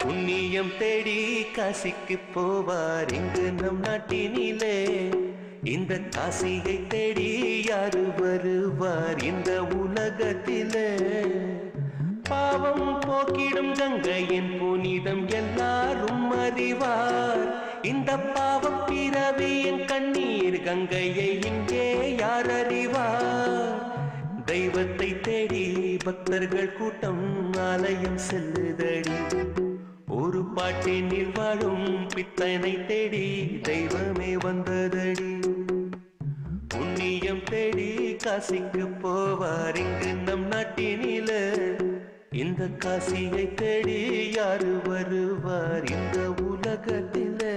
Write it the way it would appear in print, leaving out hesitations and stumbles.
புண்ணியம் தேடி காசிக்கு போவார் இங்கு நம் நாட்டினிலே. இந்த காசியை தேடி யாரு வருவார் இந்த உலகத்திலே? பாவம் போக்கிடும் கங்கையின் புனிதம் எல்லாரும் அறிவார். இந்த பாவம் பிறவியின் கண்ணீர் கங்கையை இங்கே யார் அறிவார்? தெய்வத்தை தேடி பக்தர்கள் கூட்டம் ஆலயம் செல்லுதடி. ஒரு பாட்டினில் வாழும் பித்தனை தேடி தெய்வமே வந்ததடி. புண்ணியம் தேடி காசிக்கு போவார் இங்கு நம் நாட்டினில. இந்த காசியை தேடி யாரு வருவார் இந்த உலகத்தில?